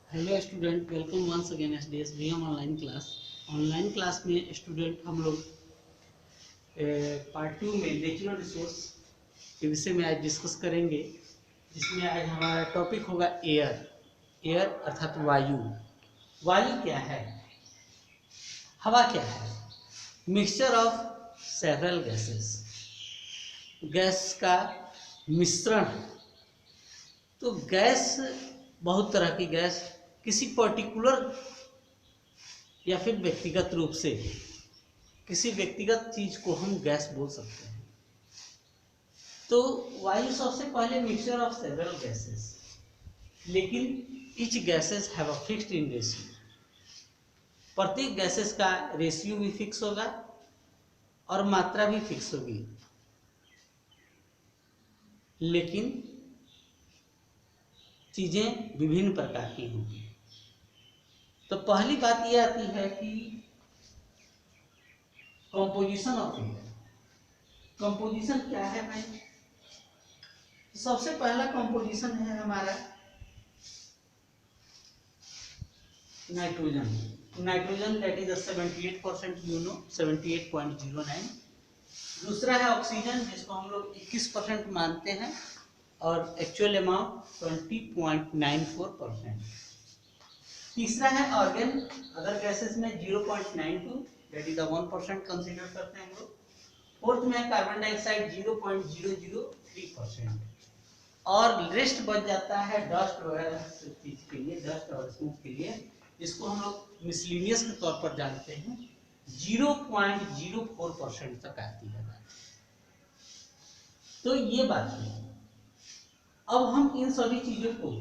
Hello student, welcome once again SDS VM online class. Online class में student हम लोग part 2 में natural resource के विषय में आज डिस्कस करेंगे, जिसमें आज हमारा टॉपिक होगा एयर। एयर अर्थात वायु। वायु क्या है, हवा क्या है? Mixture of several gases, gas का मिश्रण है। तो गैस, बहुत तरह की गैस किसी पर्टिकुलर या फिर व्यक्तिगत रूप से किसी व्यक्तिगत चीज को हम गैस बोल सकते हैं। तो वायु सबसे पहले मिक्सचर ऑफ सेवरल गैसेस, लेकिन each gases have a fixed in ratio. प्रत्येक गैसेस का रेशियो भी फिक्स होगा और मात्रा भी फिक्स होगी, लेकिन चीजें विभिन्न प्रकार की होंगी। तो पहली बात यह आती है कि कंपोजिशन ऑफ एयर। कंपोजिशन क्या है भाई? सबसे पहला कंपोजिशन है हमारा नाइट्रोजन। Nitrogen that is 78%, 78.09। दूसरा है ऑक्सीजन, जिसको हम लोग 21% मानते हैं और एक्चुअल अमाउंट 20.94%। तीसरा है ऑर्गन, अदर गैसेस में 0.92 दैट इज 1% कंसीडर करते हैं हम लोग। फोर्थ में है कार्बन डाइऑक्साइड 0.003%। और रेस्ट बच जाता है डस्ट वगैरह चीज के लिए, डस्ट और स्मोक के लिए, जिसको हम लोग मिसलिनियस के तौर पर जानते हैं। 0.04% तक आती है बात। तो ये बात है। अब हम इन सभी चीजों को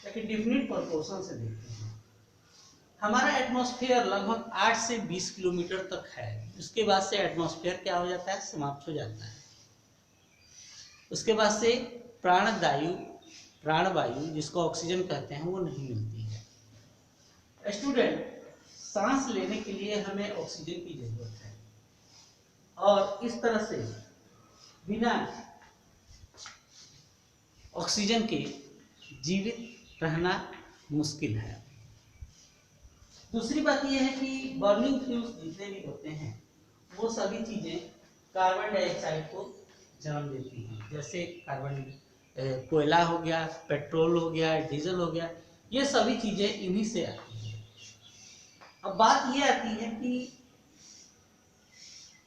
एक डिफिनिट प्रोपोर्शन से देखते हैं। हमारा एटमॉस्फेयर लगभग 8 से 20 किलोमीटर तक है। उसके बाद से एटमॉस्फेयर क्या हो जाता है? समाप्त हो जाता है। उसके बाद से प्राणवायु जिसको ऑक्सीजन कहते हैं, वो नहीं मिलती है। स्टूडेंट, सांस लेने के लिए हमें ऑक्सीजन की जरूरत है, और इस तरह से बिना ऑक्सीजन के जीवित रहना मुश्किल है। दूसरी बात यह है कि बर्निंग फ्यूल्स जितने भी होते हैं, वो सभी चीजें कार्बन डाइऑक्साइड को जन्म देती हैं। जैसे कोयला हो गया, पेट्रोल हो गया, डीजल हो गया, ये सभी चीजें इन्हीं से आती हैं। अब बात ये आती है कि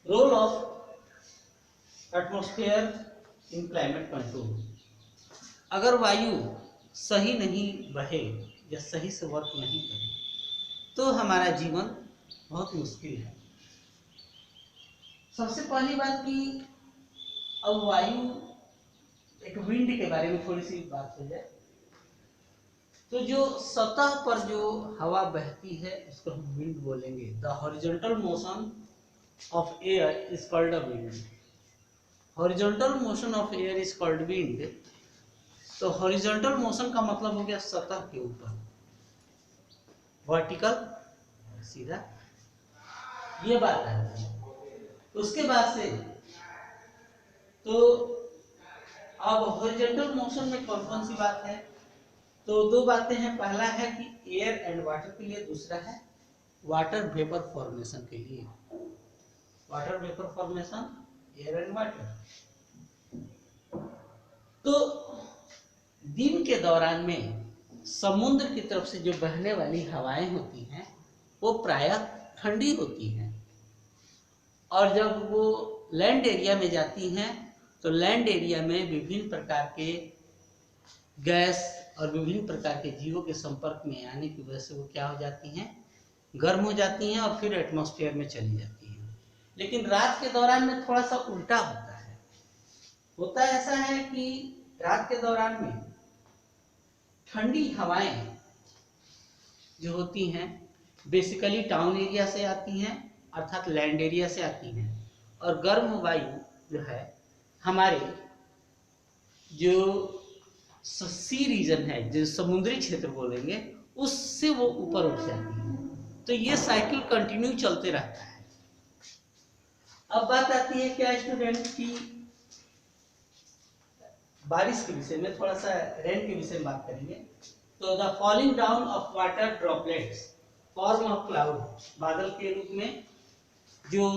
role of atmosphere in climate control. अगर वायु सही नहीं बहे या सही से वर्क नहीं करे तो हमारा जीवन बहुत मुश्किल है। सबसे पहली बात कि अब वायु, एक विंड के बारे में थोड़ी सी बात हो जाए तो जो सतह पर जो हवा बहती है उसको हम विंड बोलेंगे। The horizontal motion of air is called a wind. Horizontal motion of air is called wind. तो हॉरिजॉन्टल मोशन का मतलब हो गया सतह के ऊपर, वर्टिकल सीधा, ये बात है। उसके बाद से तो अब हॉरिजॉन्टल मोशन में कौन कौन सी बात है? तो दो बातें हैं। पहला है कि एयर एंड वाटर के लिए, दूसरा है वाटर वेपर फॉर्मेशन के लिए। Water vapour formation, air and water. तो दिन के दौरान में समुद्र की तरफ से जो बहने वाली हवाएं होती हैं वो प्रायः ठंडी होती हैं, और जब वो लैंड एरिया में जाती हैं तो लैंड एरिया में विभिन्न प्रकार के गैस और विभिन्न प्रकार के जीवों के संपर्क में आने की वजह से वो क्या हो जाती हैं? गर्म हो जाती हैं और फिर एटमॉस्फेयर में चली जाती हैं। लेकिन रात के दौरान में थोड़ा सा उल्टा होता है। होता ऐसा है कि रात के दौरान में ठंडी हवाएं जो होती हैं बेसिकली टाउन एरिया से आती हैं, अर्थात लैंड एरिया से आती हैं, और गर्म वायु जो है हमारे जो सी रीजन है, जो समुद्री क्षेत्र बोलेंगे, उससे वो ऊपर उठ जाती है। तो ये साइकिल कंटिन्यू चलते रहता है। अब बात आती है क्या स्टूडेंट की बारिश के विषय में, थोड़ा सा रेन के विषय में बात करेंगे। तो the falling down of water droplets form of cloud, बादल के रूप में जो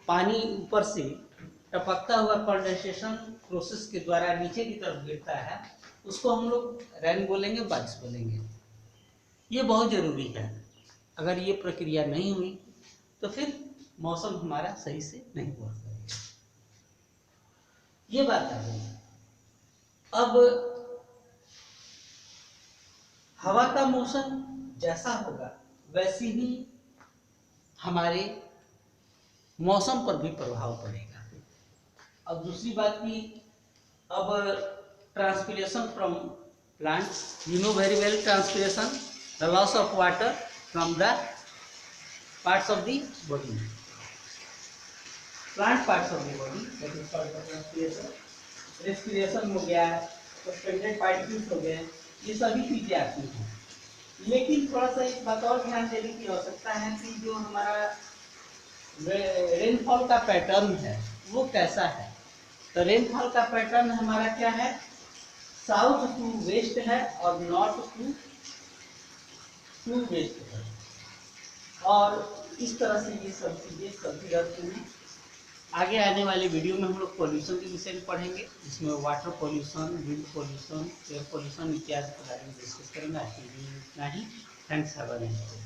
पानी ऊपर से टपकता हुआ कंडेंसेशन प्रोसेस के द्वारा नीचे की तरफ गिरता है, उसको हम लोग रेन बोलेंगे, बारिश बोलेंगे। ये बहुत जरूरी है। अगर ये प्रक्रिया नहीं हुई तो फिर मौसम हमारा सही से नहीं हुआ करेगा। ये बात है। अब हवा का मौसम जैसा होगा वैसी ही हमारे मौसम पर भी प्रभाव पड़ेगा। अब दूसरी बात की, अब transpiration from plants, you know very well transpiration, the loss of water from the parts of the body, plant parts of the body, that is called transpiration. Respiration हो गया, सस्पेंडेड पार्टिकल्स हो गए, ये सभी चीजें आती हैं। लेकिन थोड़ा सा एक बात और ध्यान देने की आवश्यकता है कि जो हमारा रेनफॉल का पैटर्न है वो कैसा है। तो रेनफॉल का पैटर्न हमारा क्या है, साउथ टू वेस्ट है और नॉर्थ टू वेस्ट है। और इस तरह से ये सब चीजें सभी रहती हैं। आगे आने वाले वीडियो में हम लोग पॉल्यूशन के विषय में पढ़ेंगे, जिसमें water pollution, wind pollution, air pollution इत्यादि के बारे में डिस्कस करेंगे। आज के लिए इतना ही। Thanks, have a nice day.